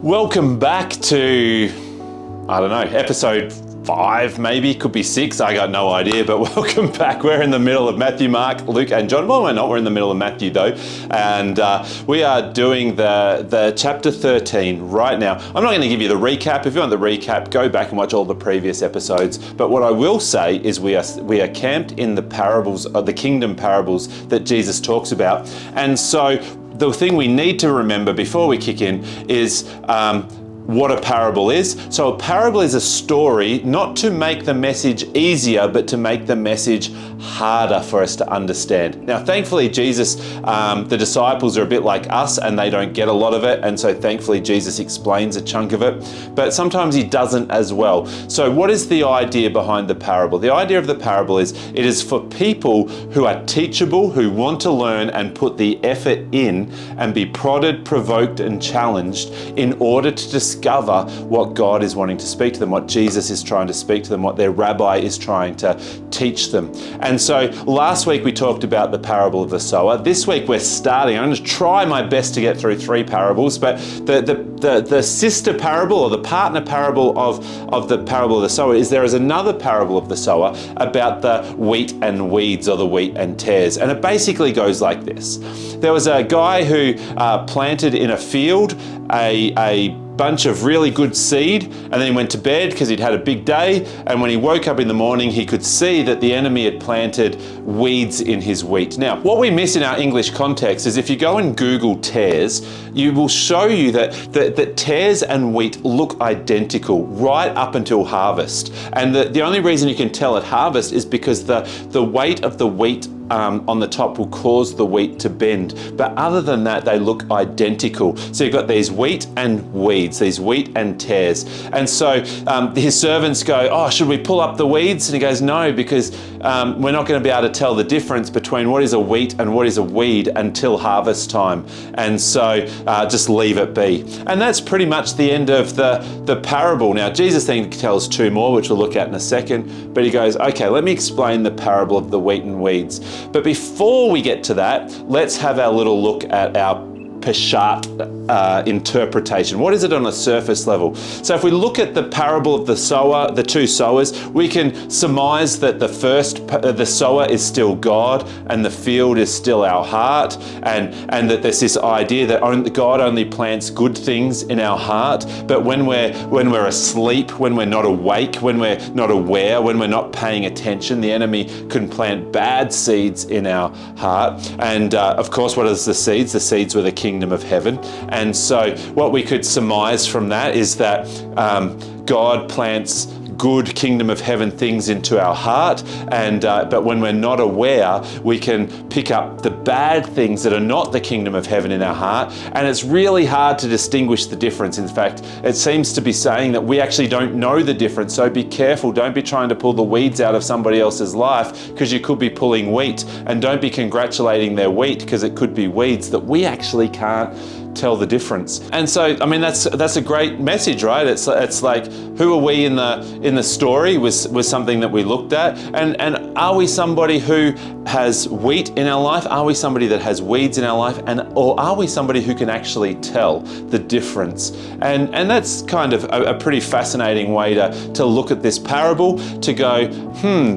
Welcome back to, I don't know, episode 5 maybe, could be 6, I got no idea, but welcome back. We're in the middle of Matthew, Mark, Luke and John. Well, we're not, we're in the middle of Matthew though, and we are doing the chapter 13 right now. I'm not going to give you the recap. If you want the recap, go back and watch all the previous episodes, but what I will say is we are camped in the parables, the kingdom parables that Jesus talks about, and so the thing we need to remember before we kick in is what a parable is. So a parable is a story not to make the message easier, but to make the message harder for us to understand. Now, thankfully, Jesus, the disciples are a bit like us and they don't get a lot of it. And so thankfully, Jesus explains a chunk of it, but sometimes he doesn't as well. So what is the idea behind the parable? The idea of the parable is it is for people who are teachable, who want to learn and put the effort in and be prodded, provoked and challenged in order to discover what God is wanting to speak to them, what Jesus is trying to speak to them, what their rabbi is trying to teach them. And so last week we talked about the parable of the sower. This week we're starting, I'm going to try my best to get through 3 parables, but the sister parable or the partner parable of the parable of the sower is there is another parable of the sower about the wheat and weeds, or the wheat and tares. And it basically goes like this. There was a guy who planted in a field a bunch of really good seed, and then he went to bed because he'd had a big day, and when he woke up in the morning he could see that the enemy had planted weeds in his wheat. Now, what we miss in our English context is if you go and Google tares, you will show you that tares and wheat look identical right up until harvest, and the only reason you can tell at harvest is because the weight of the wheat on the top will cause the wheat to bend. But other than that, they look identical. So you've got these wheat and weeds, these wheat and tares. And so his servants go, oh, should we pull up the weeds? And he goes, no, because we're not going to be able to tell the difference between what is a wheat and what is a weed until harvest time. And so just leave it be. And that's pretty much the end of the parable. Now, Jesus then tells 2 more, which we'll look at in a second. But he goes, okay, let me explain the parable of the wheat and weeds. But before we get to that, let's have our little look at our Peshat interpretation. What is it on a surface level? So if we look at the parable of the sower, the 2 sowers, we can surmise that the sower is still God and the field is still our heart, and that there's this idea that God only plants good things in our heart, but when we're asleep, when we're not awake, when we're not aware, when we're not paying attention, the enemy can plant bad seeds in our heart. And of course, what are the seeds? The seeds were the kingdom of heaven. And so what we could surmise from that is that God plants good kingdom of heaven things into our heart, and but when we're not aware, we can pick up the bad things that are not the kingdom of heaven in our heart, and it's really hard to distinguish the difference. In fact, it seems to be saying that we actually don't know the difference, so be careful. Don't be trying to pull the weeds out of somebody else's life, because you could be pulling wheat, and don't be congratulating their wheat because it could be weeds that we actually can't tell the difference. And so, I mean, that's a great message, right? It's like, who are we in the story was something that we looked at, and are we somebody who has wheat in our life? Are we somebody that has weeds in our life? Or are we somebody who can actually tell the difference? And that's kind of a pretty fascinating way to look at this parable, to go,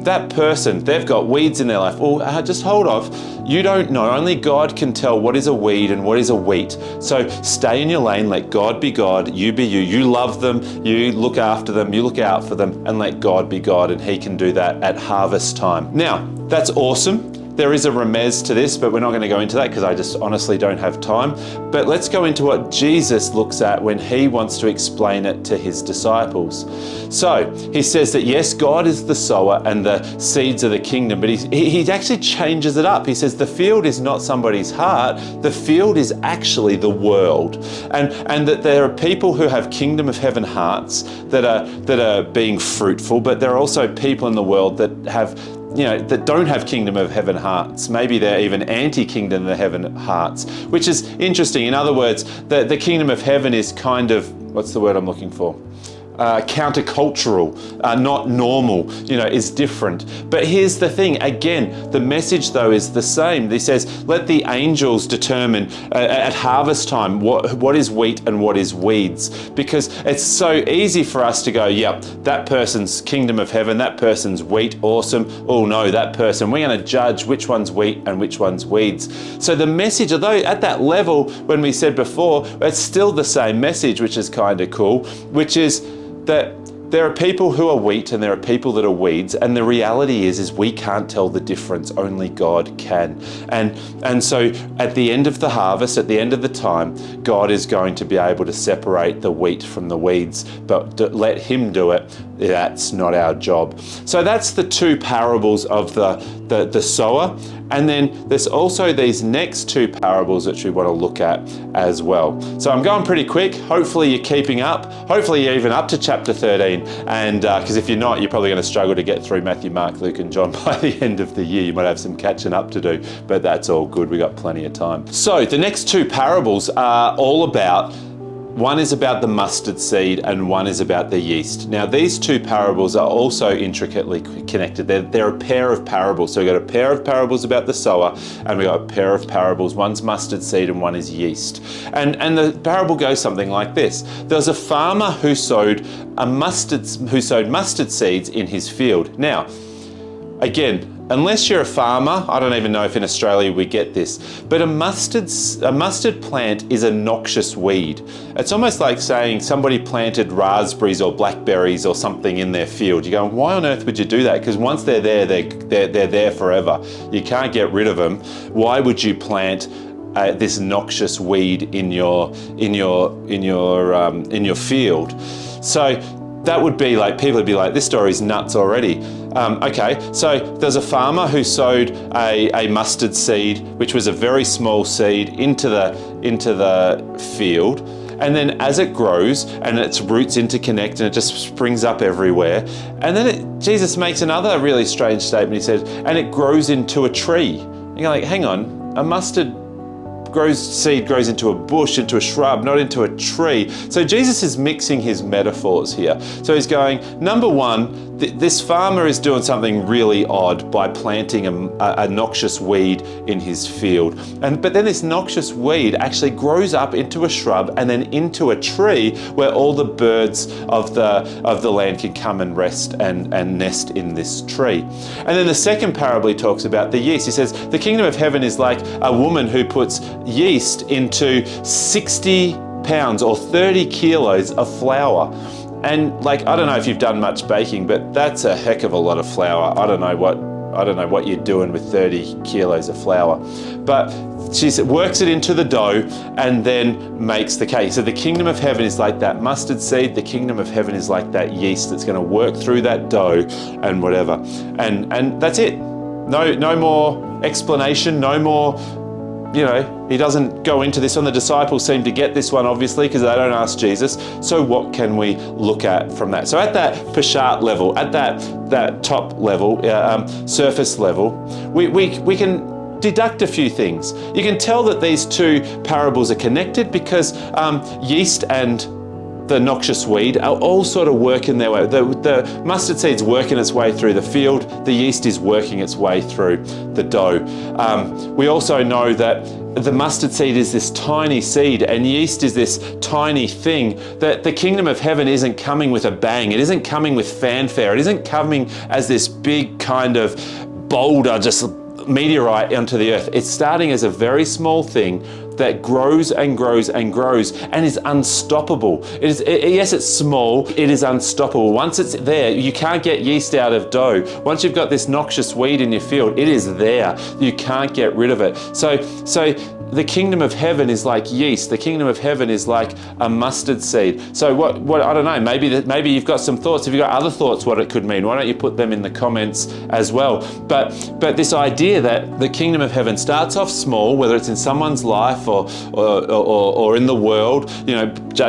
that person, they've got weeds in their life. Well, just hold off. You don't know. Only God can tell what is a weed and what is a wheat. So stay in your lane, let God be God, you be you. You love them, you look after them, you look out for them, and let God be God, and he can do that at harvest time. Now, that's awesome. There is a remez to this, but we're not going to go into that because I just honestly don't have time. But let's go into what Jesus looks at when he wants to explain it to his disciples. So he says that yes, God is the sower and the seeds of the kingdom, but he actually changes it up. He says the field is not somebody's heart, the field is actually the world. And that there are people who have kingdom of heaven hearts that are being fruitful, but there are also people in the world that have, that don't have kingdom of heaven hearts. Maybe they're even anti-kingdom of heaven hearts, which is interesting. In other words, the kingdom of heaven is kind of, what's the word I'm looking for? countercultural, not normal, is different. But here's the thing, again, the message though is the same. He says, let the angels determine at harvest time what is wheat and what is weeds. Because it's so easy for us to go, yep, that person's kingdom of heaven, that person's wheat, awesome. Oh no, that person, we're going to judge which one's wheat and which one's weeds. So the message, although at that level, when we said before, it's still the same message, which is kind of cool, which is that there are people who are wheat and there are people that are weeds, and the reality is we can't tell the difference, only God can. And so at the end of the harvest, at the end of the time, God is going to be able to separate the wheat from the weeds, but let him do it. That's not our job. So that's the two parables of the sower. And then there's also these next two parables which we want to look at as well. So I'm going pretty quick. Hopefully you're keeping up. Hopefully you're even up to chapter 13. And because if you're not, you're probably going to struggle to get through Matthew, Mark, Luke, and John by the end of the year. You might have some catching up to do, but that's all good. We got plenty of time. So the next two parables are all about, one is about the mustard seed and one is about the yeast. Now these two parables are also intricately connected. They're a pair of parables. So we've got a pair of parables about the sower and we've got a pair of parables. One's mustard seed and one is yeast. And the parable goes something like this. There's a farmer who sowed mustard seeds in his field. Now, again, unless you're a farmer, I don't even know if in Australia we get this, but a mustard plant is a noxious weed. It's almost like saying somebody planted raspberries or blackberries or something in their field. You're going, why on earth would you do that? Because once they're there, they're there forever. You can't get rid of them. Why would you plant this noxious weed in your field? So that would be like, people would be like, this story's nuts already. Okay, so there's a farmer who sowed a mustard seed, which was a very small seed, into the field. And then as it grows and its roots interconnect and it just springs up everywhere. And then Jesus makes another really strange statement. He said, and it grows into a tree. And you're like, hang on, a mustard seed grows into a bush, into a shrub, not into a tree. So Jesus is mixing his metaphors here. So he's going, number one, this farmer is doing something really odd by planting a noxious weed in his field. But then this noxious weed actually grows up into a shrub and then into a tree where all the birds of the land can come and rest and nest in this tree. And then the second parable he talks about the yeast. He says, the kingdom of heaven is like a woman who puts yeast into 60 pounds or 30 kilos of flour. And like, I don't know if you've done much baking, but that's a heck of a lot of flour. I don't know what you're doing with 30 kilos of flour. But she works it into the dough and then makes the cake. So the kingdom of heaven is like that mustard seed. The kingdom of heaven is like that yeast that's going to work through that dough and whatever. And that's it. No more explanation, no more. He doesn't go into this one. The disciples seem to get this one, obviously, because they don't ask Jesus. So what can we look at from that? So at that Peshat level, at that top level, surface level, we can deduct a few things. You can tell that these two parables are connected because yeast and the noxious weed are all sort of working their way. The mustard seed's working its way through the field. The yeast is working its way through the dough. We also know that the mustard seed is this tiny seed and yeast is this tiny thing, that the kingdom of heaven isn't coming with a bang. It isn't coming with fanfare. It isn't coming as this big kind of boulder, just meteorite onto the earth. It's starting as a very small thing that grows and grows and grows and is unstoppable. Yes, it's small, it is unstoppable. Once it's there, you can't get yeast out of dough. Once you've got this noxious weed in your field, it is there. You can't get rid of it. So the kingdom of heaven is like yeast. The kingdom of heaven is like a mustard seed. So what I don't know, maybe you've got some thoughts. If you've got other thoughts what it could mean, why don't you put them in the comments as well. But this idea that the kingdom of heaven starts off small, whether it's in someone's life or in the world,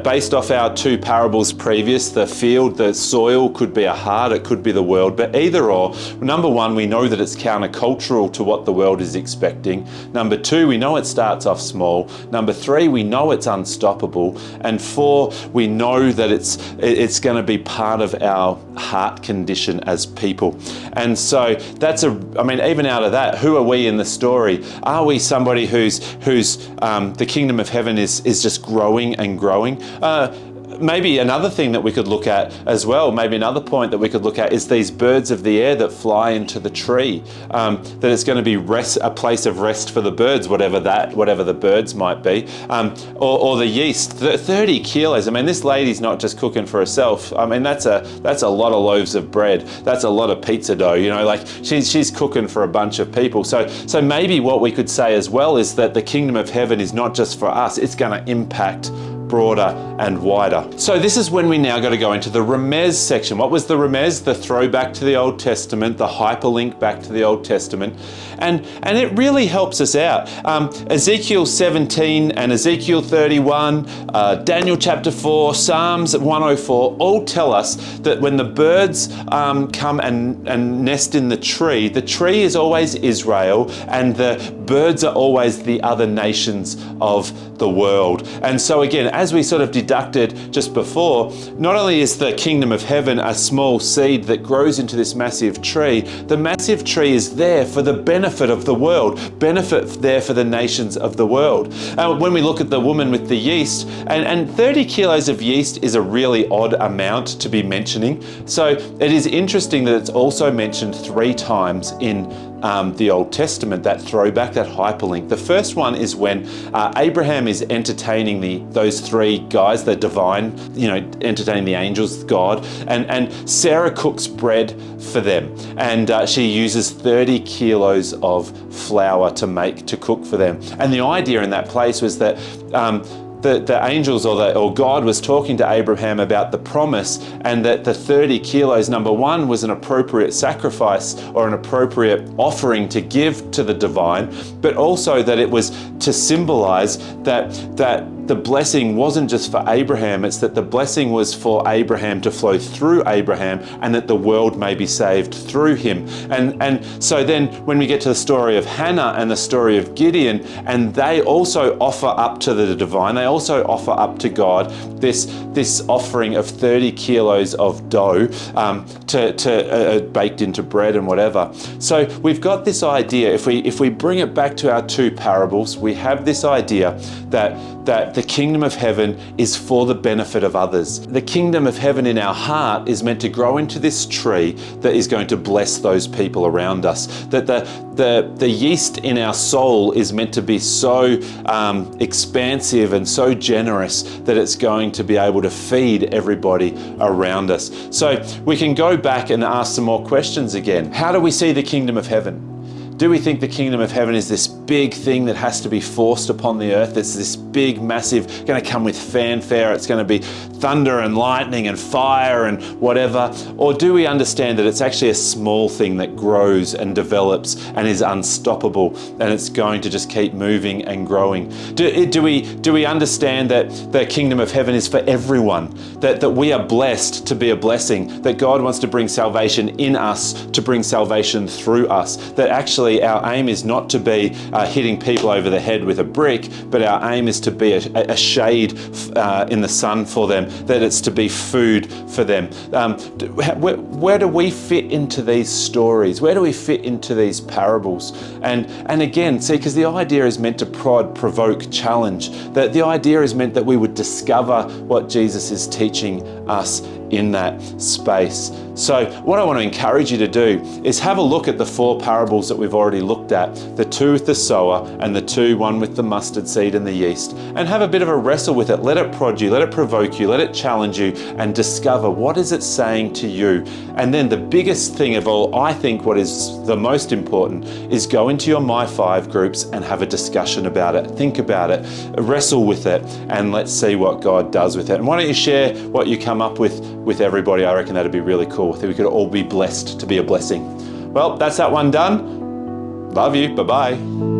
based off our two parables previous, the field, the soil could be a heart, it could be the world, but either or, number one, we know that it's countercultural to what the world is expecting. Number two, we know it starts starts off small. Number 3, we know it's unstoppable. And 4, we know that it's going to be part of our heart condition as people. And so even out of that, who are we in the story? Are we somebody who's the kingdom of heaven is just growing and growing? Maybe another thing that we could look at as well, maybe another point that we could look at is these birds of the air that fly into the tree, that it's going to be a place of rest for the birds, whatever the birds might be, or the yeast, 30 kilos. I mean, this lady's not just cooking for herself. I mean, that's a lot of loaves of bread. That's a lot of pizza dough, like she's cooking for a bunch of people. So maybe what we could say as well is that the kingdom of heaven is not just for us, it's going to impact broader and wider. So this is when we now got to go into the remez section. What was the remez? The throwback to the Old Testament, the hyperlink back to the Old Testament. And it really helps us out. Ezekiel 17 and Ezekiel 31, Daniel chapter 4, Psalms 104, all tell us that when the birds come and nest in the tree is always Israel, and the birds are always the other nations of the world. And so again, as we sort of deducted just before, not only is the kingdom of heaven a small seed that grows into this massive tree, the massive tree is there for the benefit of the world, benefit there for the nations of the world. When we look at the woman with the yeast, and 30 kilos of yeast is a really odd amount to be mentioning. So it is interesting that it's also mentioned 3 times in the Old Testament, that throwback, that hyperlink. The first one is when Abraham is entertaining those 3 guys, the divine, entertaining the angels, God, and Sarah cooks bread for them, and she uses 30 kilos of flour to cook for them. And the idea in that place was that the angels or God was talking to Abraham about the promise, and that the 30 kilos, number 1, was an appropriate sacrifice or an appropriate offering to give to the divine, but also that it was to symbolize that the blessing wasn't just for Abraham, it's that the blessing was for Abraham to flow through Abraham, and that the world may be saved through him. And so then when we get to the story of Hannah and the story of Gideon, and they also offer up to the divine, they also offer up to God this offering of 30 kilos of dough baked into bread and whatever. So we've got this idea, if we bring it back to our 2 parables, we have this idea that the kingdom of heaven is for the benefit of others. The kingdom of heaven in our heart is meant to grow into this tree that is going to bless those people around us. That the yeast in our soul is meant to be so expansive and so generous that it's going to be able to feed everybody around us. So we can go back and ask some more questions again. How do we see the kingdom of heaven? Do we think the kingdom of heaven is this big thing that has to be forced upon the earth? It's this big, massive, going to come with fanfare. It's going to be thunder and lightning and fire and whatever. Or do we understand that it's actually a small thing that grows and develops and is unstoppable, and it's going to just keep moving and growing? Do we understand that the kingdom of heaven is for everyone? That we are blessed to be a blessing? That God wants to bring salvation in us, to bring salvation through us? That actually our aim is not to be hitting people over the head with a brick, but our aim is to be a shade in the sun for them, that it's to be food for them. Where do we fit into these stories? Where do we fit into these parables? And again, see, because the idea is meant to prod, provoke, challenge. That the idea is meant that we would discover what Jesus is teaching us in that space. So what I want to encourage you to do is have a look at the 4 parables that we've already looked at, the 2 with the sower and the 2, one with the mustard seed and the yeast, and have a bit of a wrestle with it. Let it prod you, let it provoke you, let it challenge you, and discover what is it saying to you. And then the biggest thing of all, I think what is the most important, is go into your My 5 groups and have a discussion about it. Think about it, wrestle with it, and let's see what God does with it. And why don't you share what you come up with everybody? I reckon that'd be really cool. I think we could all be blessed to be a blessing. Well, that's that one done. Love you. Bye-bye.